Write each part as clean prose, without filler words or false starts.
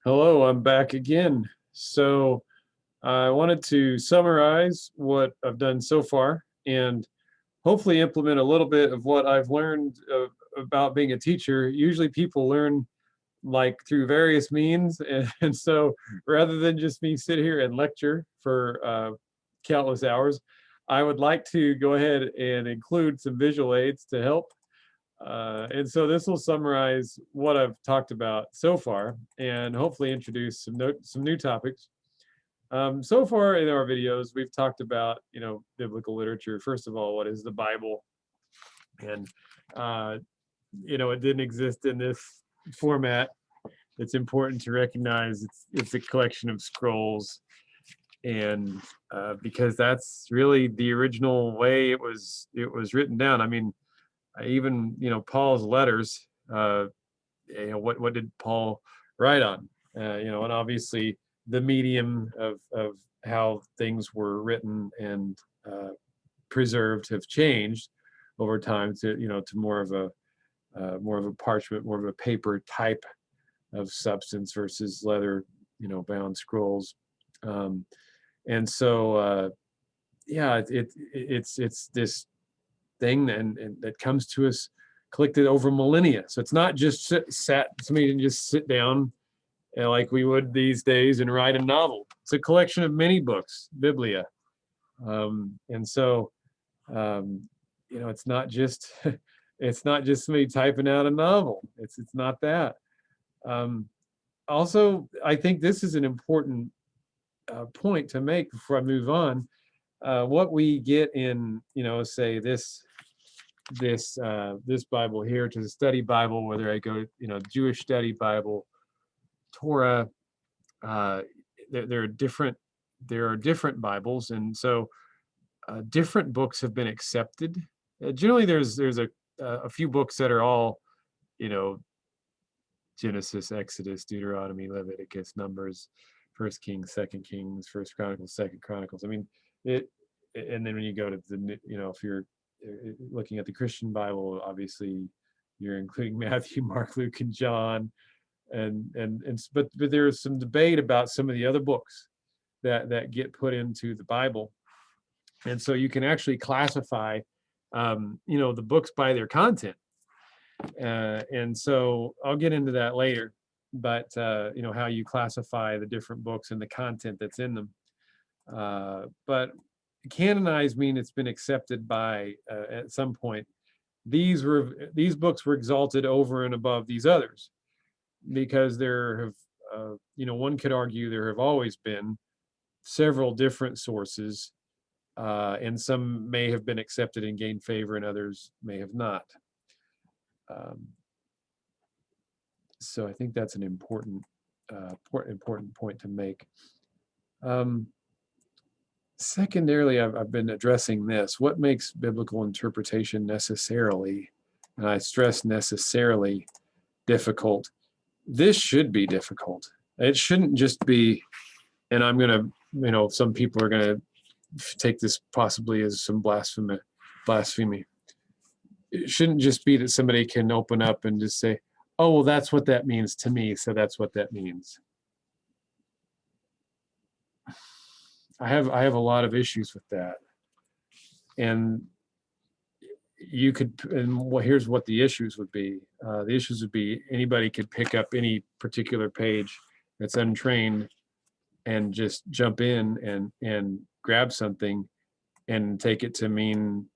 Hello, I'm back again. So I wanted to summarize what I've done so far and hopefully implement a little bit of what I've learned about being a teacher. Usually people learn like through various means. And so rather than just me sit here and lecture for countless hours, I would like to go ahead and include some visual aids to help. And so this will summarize what I've talked about so far and hopefully introduce some new topics. So far in our videos, we've talked about, biblical literature. First of all, what is the Bible? And, uh, it didn't exist in this format. It's important to recognize it's a collection of scrolls, and because that's really the original way it was written down. I mean, even Paul's letters. What did Paul write on? And obviously the medium of how things were written and preserved have changed over time to more of a parchment, more of a paper type of substance versus leather bound scrolls. Um, and so yeah, it's this thing and that comes to us collected over millennia. So it's not just somebody didn't just sit down like we would these days and write a novel. It's a collection of many books, biblia. And so um, it's not just it's not just somebody typing out a novel. It's not that. um, Also, I think this is an important point to make before I move on. What we get in, say this Bible here, to the study Bible, whether I go, Jewish study Bible, Torah, uh, there are different Bibles, and so different books have been accepted. Generally, there's a few books that are all, you know, Genesis, Exodus, Deuteronomy, Leviticus, Numbers, First Kings, Second Kings, First Chronicles, Second Chronicles. I mean, it. And then when you go to if you're looking at the Christian Bible, obviously you're including Matthew, Mark, Luke, and John, but there's some debate about some of the other books that get put into the Bible, and so you can actually classify, the books by their content. And so I'll get into that later, but how you classify the different books and the content that's in them. But canonized mean it's been accepted by at some point. These books were exalted over and above these others because there have, one could argue there have always been several different sources, and some may have been accepted and gained favor, and others may have not. Um, so I think that's an important point to make. Secondarily, I've been addressing this. What makes biblical interpretation necessarily, and I stress necessarily, difficult? This should be difficult. It shouldn't just be, and I'm going to, some people are going to take this possibly as some blasphemy. It shouldn't just be that somebody can open up and just say, oh, well, that's what that means to me, so that's what that means. I have a lot of issues with that. And here's what the issues would be. The issues would be anybody could pick up any particular page that's untrained and just jump in and grab something and take it to mean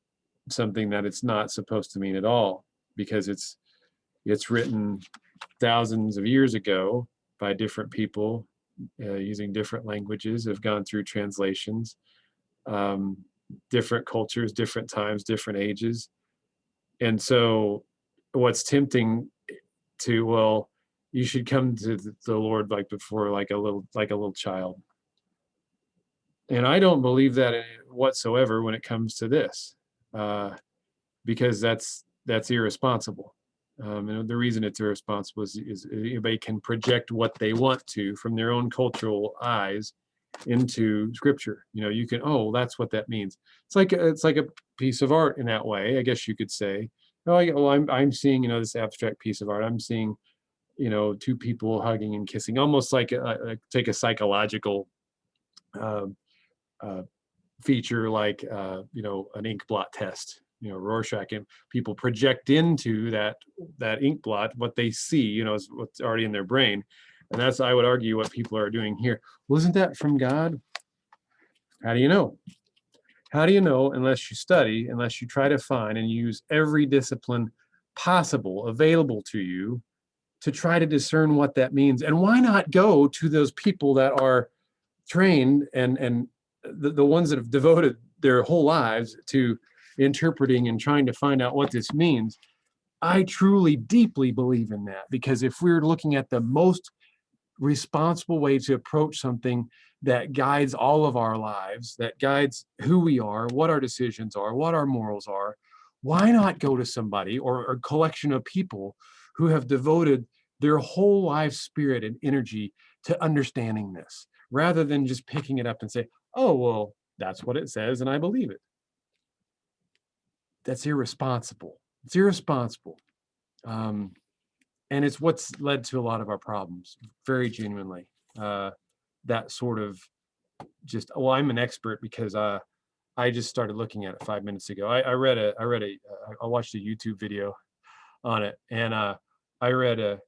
something that it's not supposed to mean at all, because it's written thousands of years ago by different people, using different languages, have gone through translations, different cultures, different times, different ages. And so what's tempting to, well, you should come to the Lord like before, like a little child. And I don't believe that whatsoever when it comes to this, because that's irresponsible. And the reason it's irresponsible is anybody can project what they want to from their own cultural eyes into Scripture. You can, oh, that's what that means. It's like a piece of art in that way, I guess you could say. Oh, well, I'm seeing this abstract piece of art. I'm seeing two people hugging and kissing, almost like take a psychological uh, uh, feature, like an ink blot test. Rorschach, and people project into that ink blot what they see, is what's already in their brain. And that's, I would argue, what people are doing here. Well, isn't that from God? How do you know? How do you know unless you study, unless you try to find and use every discipline possible available to you to try to discern what that means? And why not go to those people that are trained, and the ones that have devoted their whole lives to interpreting and trying to find out what this means? I truly, deeply believe in that, because if we're looking at the most responsible way to approach something that guides all of our lives, that guides who we are, what our decisions are, what our morals are, why not go to somebody or a collection of people who have devoted their whole life spirit and energy to understanding this, rather than just picking it up and say, oh, well, that's what it says and I believe it. That's irresponsible. It's irresponsible. Um, and it's what's led to a lot of our problems, very genuinely. That sort of just, well, I'm an expert because I just started looking at it 5 minutes ago. I watched a YouTube video on it, and I read a,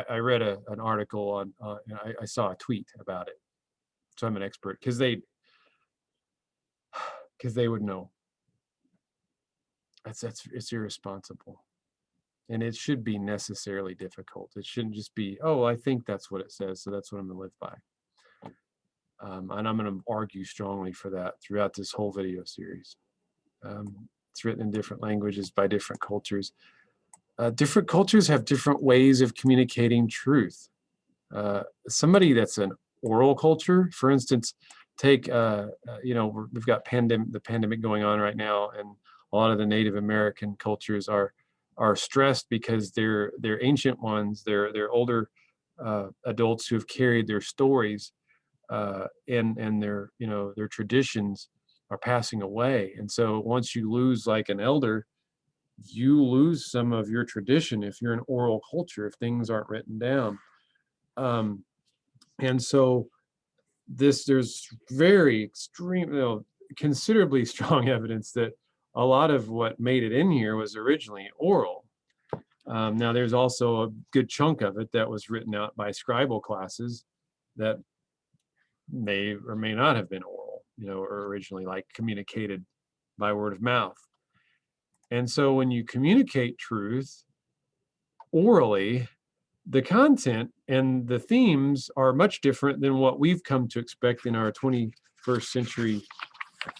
I read an article on, I saw a tweet about it. So I'm an expert because they would know. It's irresponsible, and it should be necessarily difficult. It shouldn't just be, oh, I think that's what it says, so that's what I'm going to live by. And I'm going to argue strongly for that throughout this whole video series. It's written in different languages by different cultures. Different cultures have different ways of communicating truth. Somebody that's an oral culture, for instance, take we've got the pandemic going on right now, and a lot of the Native American cultures are stressed because they're ancient ones, they're older adults who have carried their stories, and their traditions are passing away. And so once you lose like an elder, you lose some of your tradition if you're an oral culture, if things aren't written down. um, and so there's very extreme, considerably strong evidence that a lot of what made it in here was originally oral. Now there's also a good chunk of it that was written out by scribal classes that may or may not have been oral, or originally like communicated by word of mouth. And so when you communicate truth orally, the content and the themes are much different than what we've come to expect in our 21st century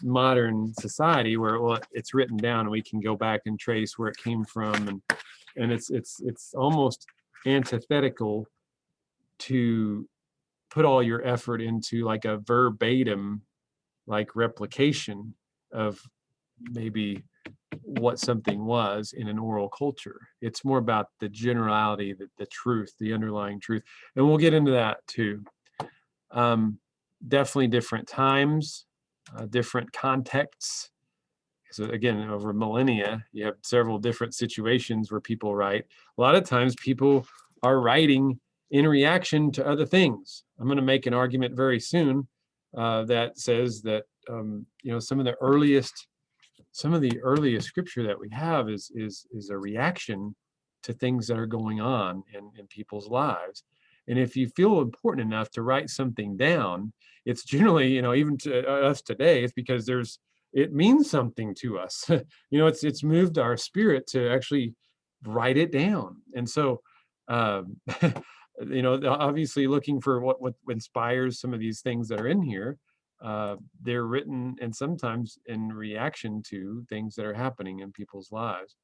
modern society, where, well, it's written down and we can go back and trace where it came from, and it's almost antithetical to put all your effort into like a verbatim like replication of maybe what something was in an oral culture. It's more about the generality, the truth, the underlying truth. And we'll get into that too. Definitely different times, different contexts. So again, over millennia, you have several different situations where people write. A lot of times people are writing in reaction to other things. I'm going to make an argument very soon that says that some of the earliest scripture that we have is a reaction to things that are going on in people's lives. And if you feel important enough to write something down, it's generally, even to us today, it's because it means something to us. It's moved our spirit to actually write it down. And so, um, obviously looking for what inspires some of these things that are in here. They're written and sometimes in reaction to things that are happening in people's lives.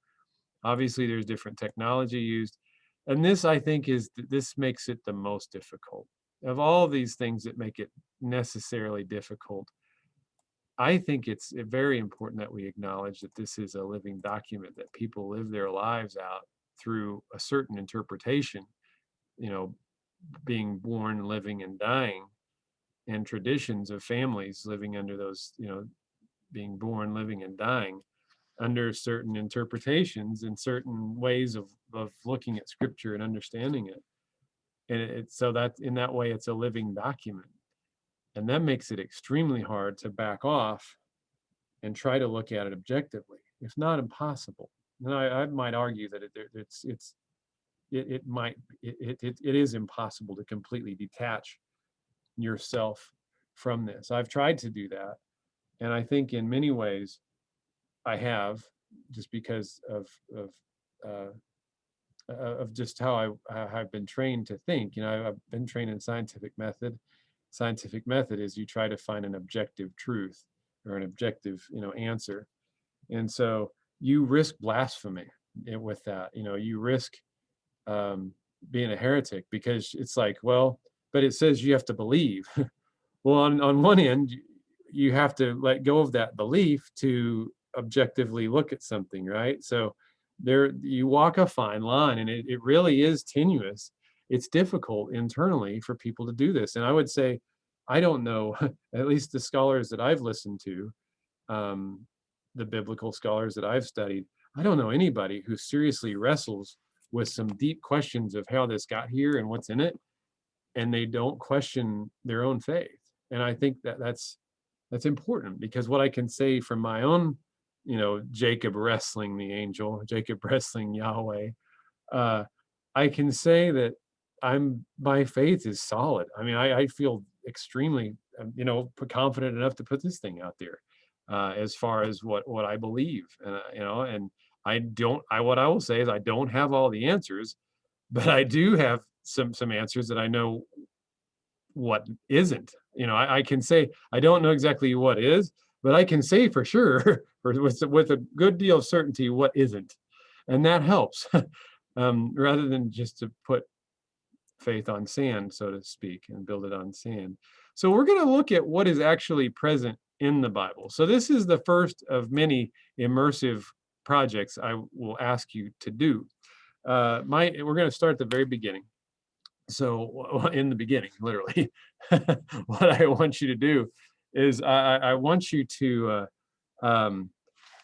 Obviously, there's different technology used. And this, I think, this makes it the most difficult. Of all these things that make it necessarily difficult, I think it's very important that we acknowledge that this is a living document, that people live their lives out through a certain interpretation, you know, being born, living, and dying, and traditions of families living under those, being born, living, and dying. under certain interpretations and certain ways of looking at scripture and understanding it. And it's so that in that way it's a living document. And that makes it extremely hard to back off and try to look at it objectively, if not impossible. And I might argue that it is impossible to completely detach yourself from this. I've tried to do that, and I think in many ways I have, just because of just how I've been trained to think. I've been trained in scientific method. Scientific method is you try to find an objective truth or an objective, answer. And so you risk blasphemy with that. You risk um, being a heretic because it's like, well, but it says you have to believe. Well, on one end, you have to let go of that belief to objectively look at something, right? So there you walk a fine line, and it really is tenuous. It's difficult internally for people to do this. And I would say, I don't know, at least the scholars that I've listened to, um, the biblical scholars that I've studied, I don't know anybody who seriously wrestles with some deep questions of how this got here and what's in it, and they don't question their own faith. And I think that that's important, because what I can say from my own, Jacob wrestling the angel, Jacob wrestling Yahweh, uh, I can say that my faith is solid. I mean, I feel extremely, confident enough to put this thing out there, as far as what I believe, and and what I will say is I don't have all the answers, but I do have some answers that I know what isn't. I can say I don't know exactly what is, but I can say for sure, with a good deal of certainty, what isn't, and that helps, rather than just to put faith on sand, so to speak, and build it on sand. So we're going to look at what is actually present in the Bible. So this is the first of many immersive projects I will ask you to do. We're going to start at the very beginning. So in the beginning, literally, what I want you to do is I want you to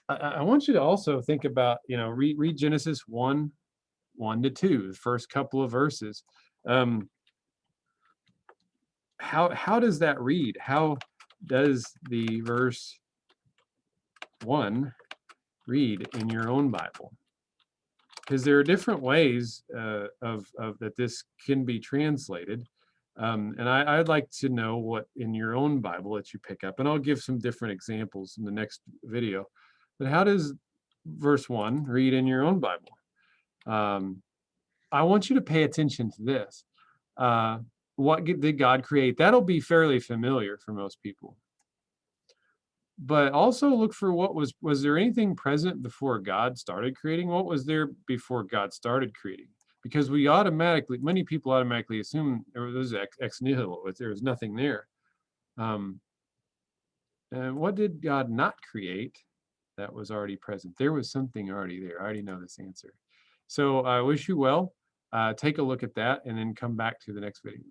I want you to also think about, read Genesis 1:1 to 2, the first couple of verses. Um, how does that read? How does the verse 1 read in your own Bible? Because there are different ways of that this can be translated. And I'd like to know what in your own Bible that you pick up, and I'll give some different examples in the next video. But how does verse 1 read in your own Bible? I want you to pay attention to this. What did God create? That'll be fairly familiar for most people. But also look for was there anything present before God started creating? What was there before God started creating? Because many people automatically assume there was ex nihilo, there was nothing there. And what did God not create that was already present? There was something already there. I already know this answer. So I wish you well. Take a look at that and then come back to the next video.